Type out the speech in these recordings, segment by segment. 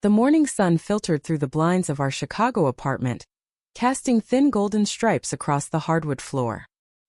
The morning sun filtered through the blinds of our Chicago apartment, casting thin golden stripes across the hardwood floor.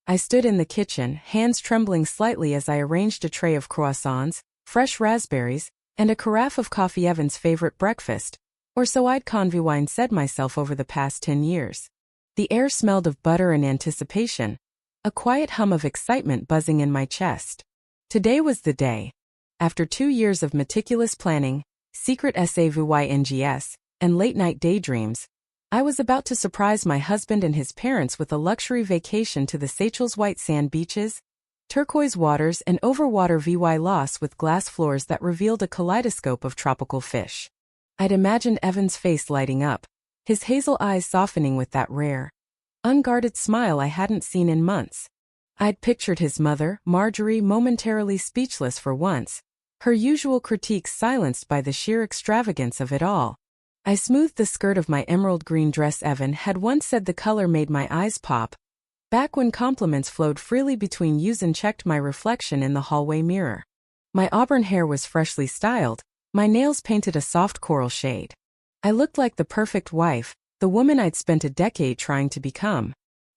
I stood in the kitchen, hands trembling slightly as I arranged a tray of croissants, fresh raspberries, and a carafe of coffee, Evan's favorite breakfast, or so I'd conviewine said myself over the past 10 years. The air smelled of butter and anticipation, a quiet hum of excitement buzzing in my chest. Today was the day. After 2 years of meticulous planning, secret SAVYNGS, and late-night daydreams, I was about to surprise my husband and his parents with a luxury vacation to the Seychelles white sand beaches, turquoise waters, and overwater VY loss with glass floors that revealed a kaleidoscope of tropical fish. I'd imagined Evan's face lighting up, his hazel eyes softening with that rare, unguarded smile I hadn't seen in months. I'd pictured his mother, Marjorie, momentarily speechless for once, her usual critiques silenced by the sheer extravagance of it all. I smoothed the skirt of my emerald green dress. Evan had once said the color made my eyes pop, back when compliments flowed freely between us, and checked my reflection in the hallway mirror. My auburn hair was freshly styled, my nails painted a soft coral shade. I looked like the perfect wife, the woman I'd spent a decade trying to become.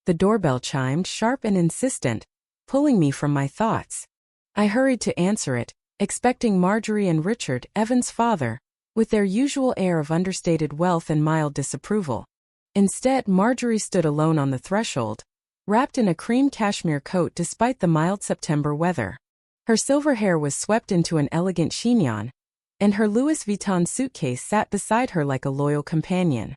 The doorbell chimed, sharp and insistent, pulling me from my thoughts. I hurried to answer it, expecting Marjorie and Richard, Evan's father, with their usual air of understated wealth and mild disapproval. Instead, Marjorie stood alone on the threshold, wrapped in a cream cashmere coat despite the mild September weather. Her silver hair was swept into an elegant chignon, and her Louis Vuitton suitcase sat beside her like a loyal companion.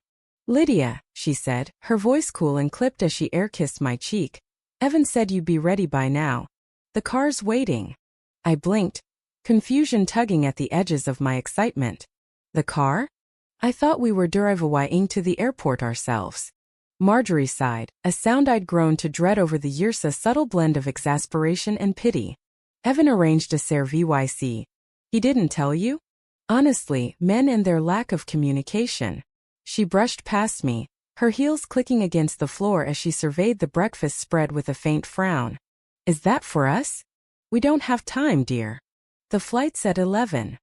"Lydia," she said, her voice cool and clipped as she air-kissed my cheek, "Evan said you'd be ready by now. The car's waiting." I blinked, confusion tugging at the edges of my excitement. The car? I thought we were driving to the airport ourselves. Marjorie sighed, a sound I'd grown to dread over the years, a subtle blend of exasperation and pity. Evan arranged a service. He didn't tell you? Honestly, men and their lack of communication. She brushed past me, her heels clicking against the floor as she surveyed the breakfast spread with a faint frown. "Is that for us? We don't have time, dear. The flight's at 11.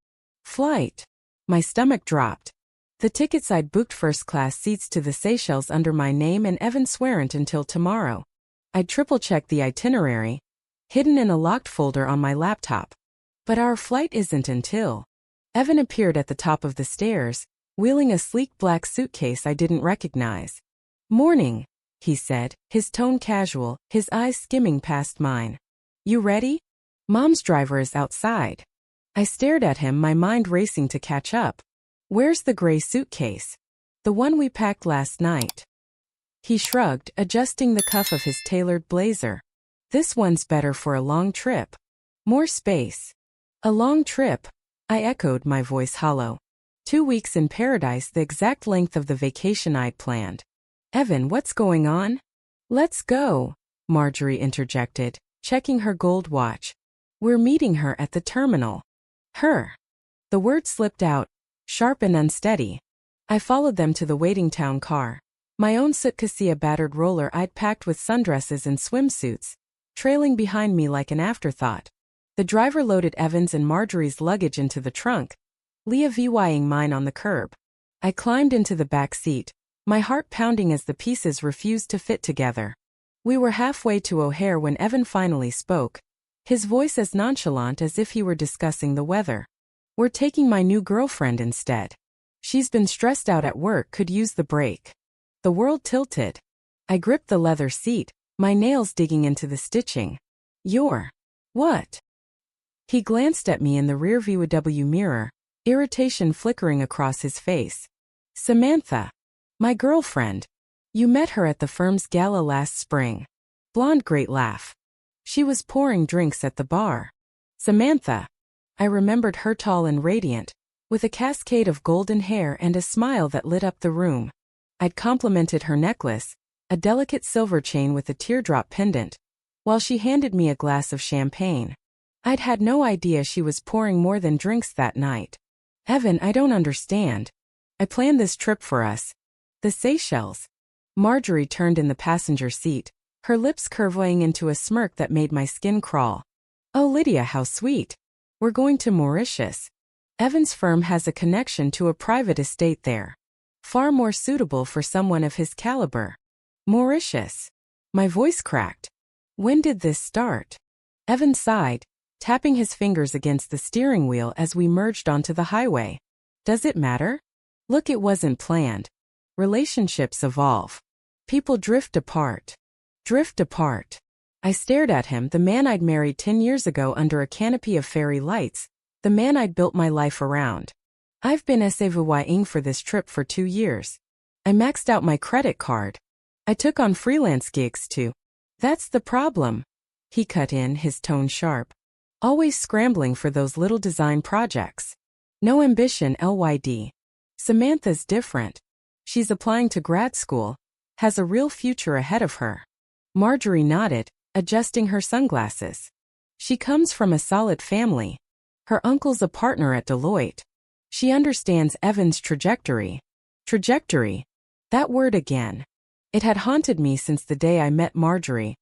Flight? My stomach dropped. The tickets I'd booked first-class seats to the Seychelles under my name and Evan swearen't until tomorrow. I'd triple-checked the itinerary, hidden in a locked folder on my laptop. But our flight isn't until... Evan appeared at the top of the stairs, wheeling a sleek black suitcase I didn't recognize. "Morning," he said, his tone casual, his eyes skimming past mine. "You ready? Mom's driver is outside." I stared at him, my mind racing to catch up. "Where's the gray suitcase? The one we packed last night." He shrugged, adjusting the cuff of his tailored blazer. "This one's better for a long trip. More space." "A long trip?" I echoed, my voice hollow. 2 weeks in paradise, the exact length of the vacation I'd planned. "Evan, what's going on?" "Let's go," Marjorie interjected, checking her gold watch. "We're meeting her at the terminal." "Her." The word slipped out, sharp and unsteady. I followed them to the waiting town car. My own suitcase, a battered roller I'd packed with sundresses and swimsuits, trailing behind me like an afterthought. The driver loaded Evan's and Marjorie's luggage into the trunk, leaving mine on the curb. I climbed into the back seat, my heart pounding as the pieces refused to fit together. We were halfway to O'Hare when Evan finally spoke, his voice as nonchalant as if he were discussing the weather. "We're taking my new girlfriend instead. She's been stressed out at work, could use the break." The world tilted. I gripped the leather seat, my nails digging into the stitching. "You're... what?" He glanced at me in the rearview mirror, irritation flickering across his face. "Samantha. My girlfriend. You met her at the firm's gala last spring." Blonde great laugh. She was pouring drinks at the bar. Samantha. I remembered her, tall and radiant, with a cascade of golden hair and a smile that lit up the room. I'd complimented her necklace, a delicate silver chain with a teardrop pendant, while she handed me a glass of champagne. I'd had no idea she was pouring more than drinks that night. "Evan, I don't understand. I planned this trip for us. The Seychelles." Marjorie turned in the passenger seat, her lips curving into a smirk that made my skin crawl. "Oh, Lydia, how sweet. We're going to Mauritius." Evan's firm has a connection to a private estate there. Far more suitable for someone of his caliber. Mauritius. My voice cracked. When did this start? Evan sighed, tapping his fingers against the steering wheel as we merged onto the highway. Does it matter? Look, it wasn't planned. Relationships evolve. People drift apart. Drift apart. I stared at him, the man I'd married 10 years ago under a canopy of fairy lights, the man I'd built my life around. I've been SAVYing for this trip for 2 years. I maxed out my credit card. I took on freelance gigs too. That's the problem. He cut in, his tone sharp. Always scrambling for those little design projects. No ambition, LYD. Samantha's different. She's applying to grad school. Has a real future ahead of her. Marjorie nodded, adjusting her sunglasses. She comes from a solid family. Her uncle's a partner at Deloitte. She understands Evan's trajectory. Trajectory. That word again. It had haunted me since the day I met Marjorie.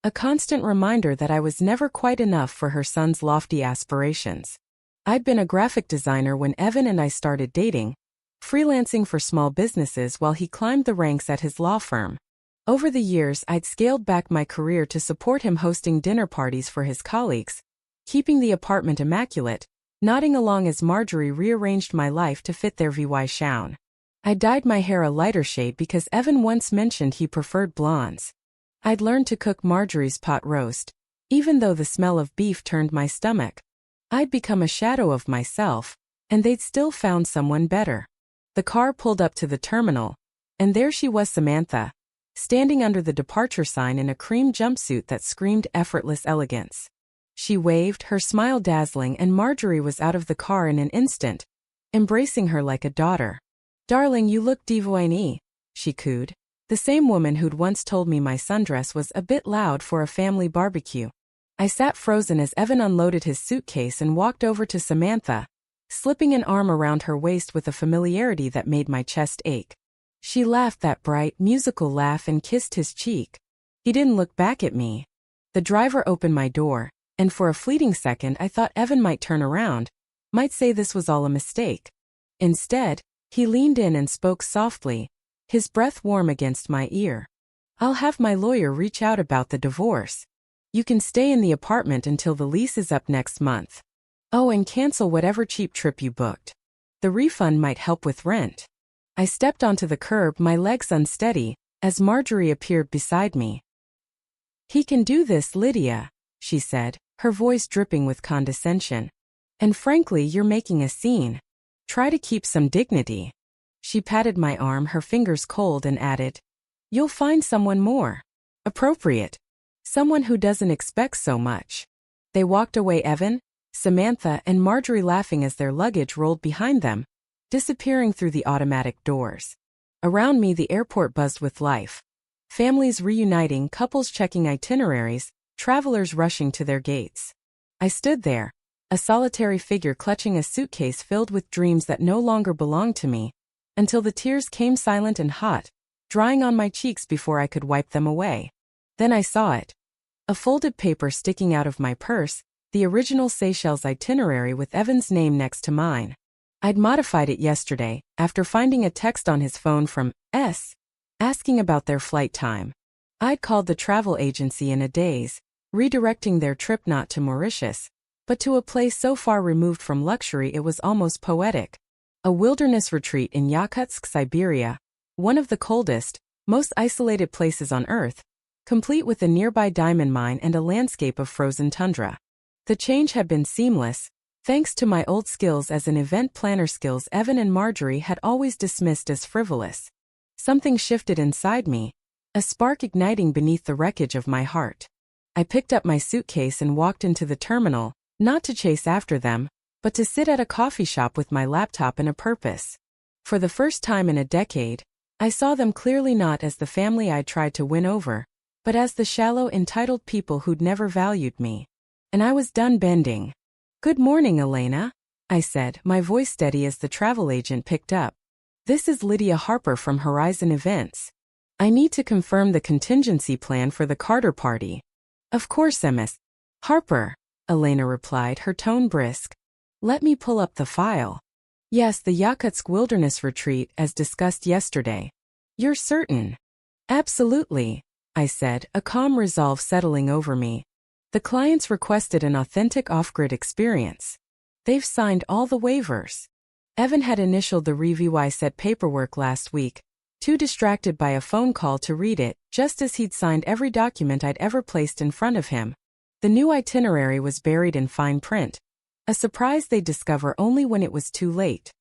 A constant reminder that I was never quite enough for her son's lofty aspirations. I'd been a graphic designer when Evan and I started dating, freelancing for small businesses while he climbed the ranks at his law firm. Over the years, I'd scaled back my career to support him, hosting dinner parties for his colleagues, keeping the apartment immaculate, nodding along as Marjorie rearranged my life to fit their VY shown. I dyed my hair a lighter shade because Evan once mentioned he preferred blondes. I'd learned to cook Marjorie's pot roast, even though the smell of beef turned my stomach. I'd become a shadow of myself, and they'd still found someone better. The car pulled up to the terminal, and there she was, Samantha, standing under the departure sign in a cream jumpsuit that screamed effortless elegance. She waved, her smile dazzling, and Marjorie was out of the car in an instant, embracing her like a daughter. "Darling, you look divine," she cooed. The same woman who'd once told me my sundress was a bit loud for a family barbecue. I sat frozen as Evan unloaded his suitcase and walked over to Samantha, slipping an arm around her waist with a familiarity that made my chest ache. She laughed that bright, musical laugh and kissed his cheek. He didn't look back at me. The driver opened my door, and for a fleeting second I thought Evan might turn around, might say this was all a mistake. Instead, he leaned in and spoke softly, his breath warm against my ear. "I'll have my lawyer reach out about the divorce. You can stay in the apartment until the lease is up next month. Oh, and cancel whatever cheap trip you booked. The refund might help with rent." I stepped onto the curb, my legs unsteady, as Marjorie appeared beside me. "He can do this, Lydia," she said, her voice dripping with condescension. "And frankly, you're making a scene. Try to keep some dignity." She patted my arm, her fingers cold, and added, "You'll find someone more appropriate. Someone who doesn't expect so much." They walked away, Evan, Samantha, and Marjorie laughing as their luggage rolled behind them, disappearing through the automatic doors. Around me, the airport buzzed with life. Families reuniting, couples checking itineraries, travelers rushing to their gates. I stood there, a solitary figure clutching a suitcase filled with dreams that no longer belonged to me, until the tears came silent and hot, drying on my cheeks before I could wipe them away. Then I saw it. A folded paper sticking out of my purse, the original Seychelles itinerary with Evan's name next to mine. I'd modified it yesterday, after finding a text on his phone from S, asking about their flight time. I'd called the travel agency in a daze, redirecting their trip not to Mauritius, but to a place so far removed from luxury it was almost poetic. A wilderness retreat in Yakutsk, Siberia, one of the coldest, most isolated places on Earth, complete with a nearby diamond mine and a landscape of frozen tundra. The change had been seamless, thanks to my old skills as an event planner, skills Evan and Marjorie had always dismissed as frivolous. Something shifted inside me, a spark igniting beneath the wreckage of my heart. I picked up my suitcase and walked into the terminal, not to chase after them, but to sit at a coffee shop with my laptop and a purpose. For the first time in a decade, I saw them clearly, not as the family I'd tried to win over, but as the shallow, entitled people who'd never valued me. And I was done bending. "Good morning, Elena," I said, my voice steady as the travel agent picked up. "This is Lydia Harper from Horizon Events. I need to confirm the contingency plan for the Carter party." "Of course, Miss Harper," Elena replied, her tone brisk. Let me pull up the file. Yes, the Yakutsk Wilderness Retreat, as discussed yesterday. You're certain? Absolutely, I said, a calm resolve settling over me. The clients requested an authentic off-grid experience. They've signed all the waivers. Evan had initialed the review set paperwork last week, too distracted by a phone call to read it, just as he'd signed every document I'd ever placed in front of him. The new itinerary was buried in fine print, a surprise they'd discover only when it was too late.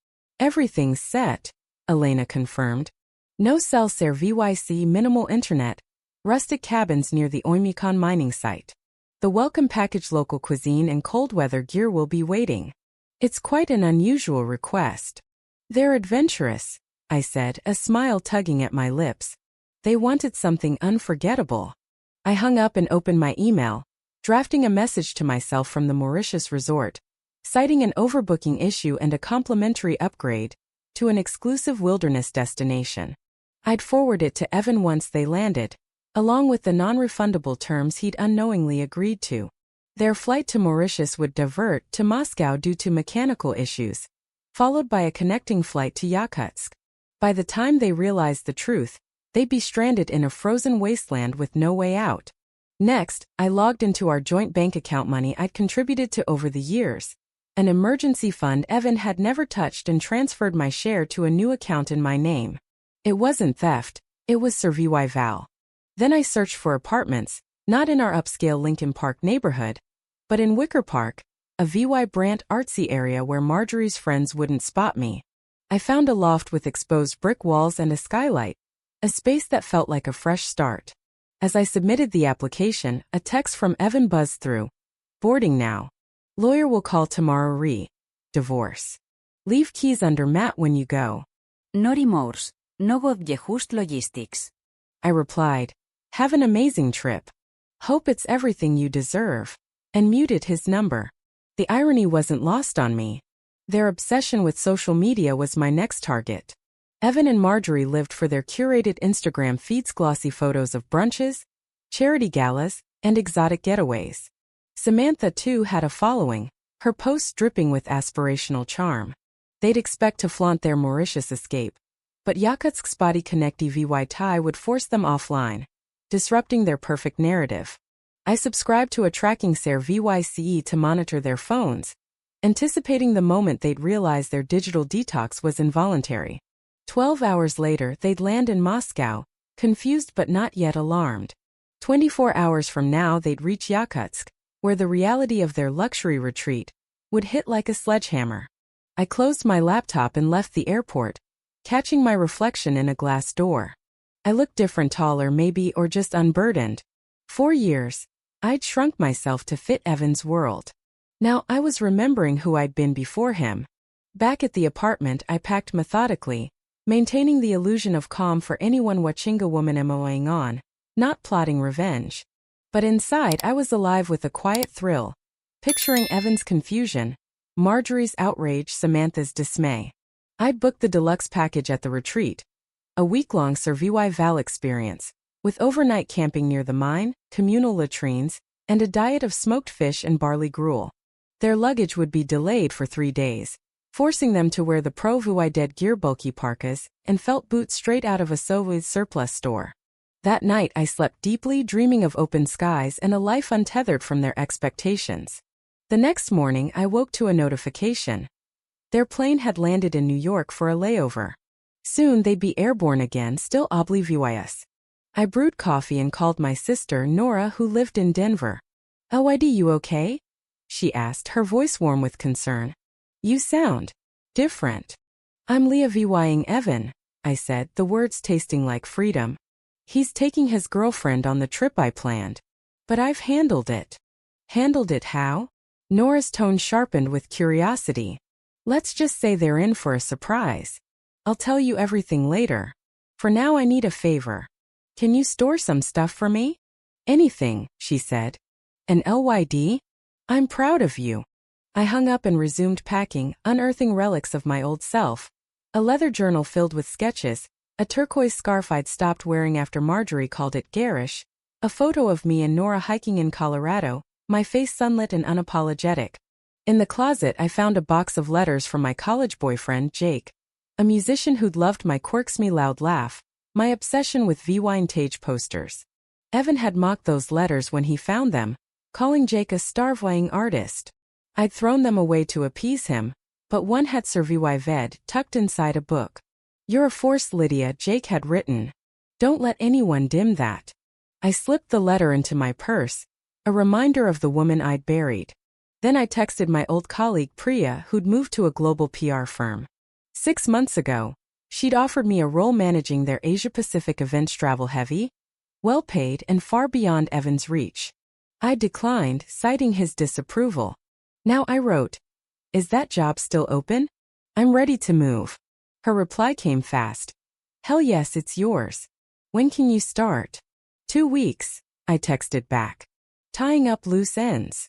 Everything's set, Elena confirmed. No cell service, minimal internet, rustic cabins near the Oymyakon mining site. The welcome package, local cuisine and cold weather gear will be waiting. It's quite an unusual request. They're adventurous, I said, a smile tugging at my lips. They wanted something unforgettable. I hung up and opened my email, drafting a message to myself from the Mauritius resort, citing an overbooking issue and a complimentary upgrade to an exclusive wilderness destination. I'd forward it to Evan once they landed, along with the non-refundable terms he'd unknowingly agreed to. Their flight to Mauritius would divert to Moscow due to mechanical issues, followed by a connecting flight to Yakutsk. By the time they realized the truth, they'd be stranded in a frozen wasteland with no way out. Next, I logged into our joint bank account money I'd contributed to over the years, an emergency fund Evan had never touched, and transferred my share to a new account in my name. It wasn't theft, it was survival. Then I searched for apartments, not in our upscale Lincoln Park neighborhood, but in Wicker Park, a VY Brant artsy area where Marjorie's friends wouldn't spot me. I found a loft with exposed brick walls and a skylight, a space that felt like a fresh start. As I submitted the application, a text from Evan buzzed through. Boarding now. Lawyer will call tomorrow. Divorce. Leave keys under mat when you go. No remorse, no just logistics. I replied. Have an amazing trip. Hope it's everything you deserve. And muted his number. The irony wasn't lost on me. Their obsession with social media was my next target. Evan and Marjorie lived for their curated Instagram feeds, glossy photos of brunches, charity galas, and exotic getaways. Samantha, too, had a following, her posts dripping with aspirational charm. They'd expect to flaunt their Mauritius escape, but Yakutsk's body connecty VY tie would force them offline, disrupting their perfect narrative. I subscribed to a tracking service to monitor their phones, anticipating the moment they'd realize their digital detox was involuntary. 12 hours later, they'd land in Moscow, confused but not yet alarmed. 24 hours from now, they'd reach Yakutsk, where the reality of their luxury retreat would hit like a sledgehammer. I closed my laptop and left the airport, catching my reflection in a glass door. I looked different, taller maybe, or just unburdened. 4 years, I'd shrunk myself to fit Evan's world. Now I was remembering who I'd been before him. Back at the apartment, I packed methodically, maintaining the illusion of calm for anyone watching a woman emoing on, not plotting revenge. But inside I was alive with a quiet thrill, picturing Evan's confusion, Marjorie's outrage, Samantha's dismay. I'd booked the deluxe package at the retreat, a week-long survival experience, with overnight camping near the mine, communal latrines, and a diet of smoked fish and barley gruel. Their luggage would be delayed for 3 days, forcing them to wear the Pro-VY dead gear bulky parkas and felt boots straight out of a Soviet surplus store. That night I slept deeply, dreaming of open skies and a life untethered from their expectations. The next morning I woke to a notification. Their plane had landed in New York for a layover. Soon they'd be airborne again, still oblivious. I brewed coffee and called my sister Nora, who lived in Denver. "Oh, you okay?" she asked, her voice warm with concern. "You sound different." "I'm Leah Evan," I said, the words tasting like freedom. "He's taking his girlfriend on the trip I planned. But I've handled it." "Handled it how?" Nora's tone sharpened with curiosity. "Let's just say they're in for a surprise. I'll tell you everything later. For now I need a favor. Can you store some stuff for me?" "Anything," she said. "An LYD? I'm proud of you." I hung up and resumed packing, unearthing relics of my old self. A leather journal filled with sketches, a turquoise scarf I'd stopped wearing after Marjorie called it garish, a photo of me and Nora hiking in Colorado, my face sunlit and unapologetic. In the closet, I found a box of letters from my college boyfriend, Jake, a musician who'd loved my quirks me loud laugh, my obsession with vintage posters. Evan had mocked those letters when he found them, calling Jake a starving artist. I'd thrown them away to appease him, but one had survived tucked inside a book. "You're a force, Lydia," Jake had written. "Don't let anyone dim that." I slipped the letter into my purse, a reminder of the woman I'd buried. Then I texted my old colleague Priya, who'd moved to a global PR firm. 6 months ago, she'd offered me a role managing their Asia-Pacific events, travel heavy, well-paid, and far beyond Evan's reach. I declined, citing his disapproval. Now I wrote, "Is that job still open? I'm ready to move." Her reply came fast. "Hell yes, it's yours. When can you start?" 2 weeks, I texted back. Tying up loose ends.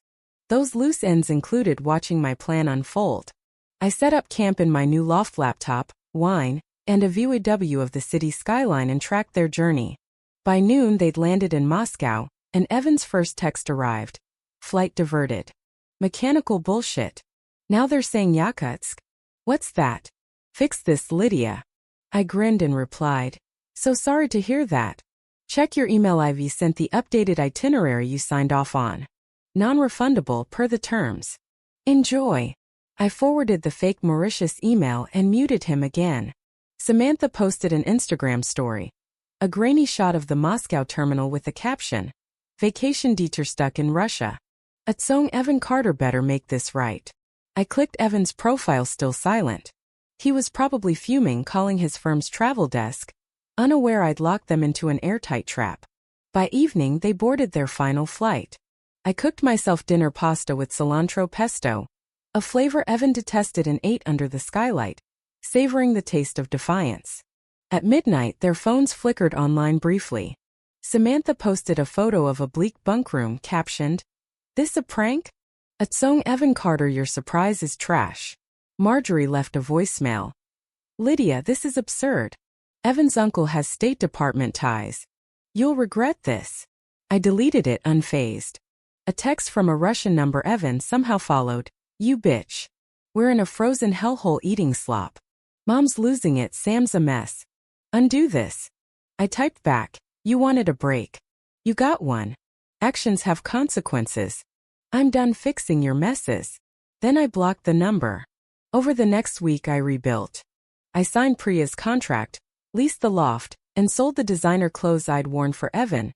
Those loose ends included watching my plan unfold. I set up camp in my new loft, laptop, wine, and a view of the city skyline and tracked their journey. By noon they'd landed in Moscow, and Evan's first text arrived. "Flight diverted." Mechanical bullshit. Now they're saying Yakutsk. What's that? "Fix this, Lydia." I grinned and replied, "So sorry to hear that. Check your email. I've sent the updated itinerary you signed off on. Non-refundable per the terms. Enjoy." I forwarded the fake Mauritius email and muted him again. Samantha posted an Instagram story. A grainy shot of the Moscow terminal with the caption, "Vacation detour stuck in Russia." Atsong Evan Carter better make this right. I clicked Evan's profile, still silent. He was probably fuming, calling his firm's travel desk, unaware I'd locked them into an airtight trap. By evening they boarded their final flight. I cooked myself dinner, pasta with cilantro pesto, a flavor Evan detested, and ate under the skylight, savoring the taste of defiance. At midnight their phones flickered online briefly. Samantha posted a photo of a bleak bunk room, captioned, "This a prank? Atsong Evan Carter, your surprise is trash." Marjorie left a voicemail. "Lydia, this is absurd. Evan's uncle has State Department ties. You'll regret this." I deleted it, unfazed. A text from a Russian number Evan somehow followed. "You bitch. We're in a frozen hellhole eating slop. Mom's losing it, Sam's a mess. Undo this." I typed back, "You wanted a break. You got one. Actions have consequences. I'm done fixing your messes." Then I blocked the number. Over the next week I rebuilt. I signed Priya's contract, leased the loft, and sold the designer clothes I'd worn for Evan,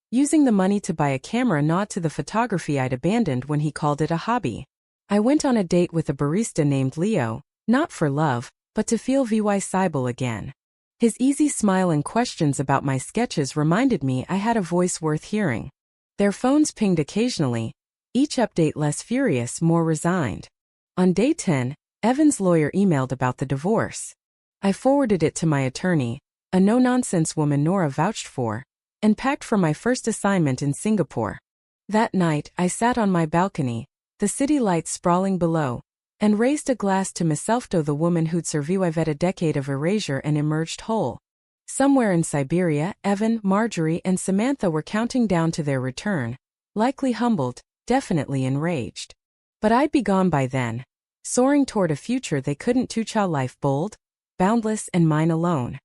using the money to buy a camera, nod to the photography I'd abandoned when he called it a hobby. I went on a date with a barista named Leo, not for love, but to feel Cybele again. His easy smile and questions about my sketches reminded me I had a voice worth hearing. Their phones pinged occasionally, each update less furious, more resigned. On day 10, Evan's lawyer emailed about the divorce. I forwarded it to my attorney, a no-nonsense woman Nora vouched for, and packed for my first assignment in Singapore. That night, I sat on my balcony, the city lights sprawling below, and raised a glass to myself, to the woman who'd survived a decade of erasure and emerged whole. Somewhere in Siberia, Evan, Marjorie, and Samantha were counting down to their return, likely humbled, definitely enraged. But I'd be gone by then, soaring toward a future they couldn't touch. A life bold, boundless, and mine alone.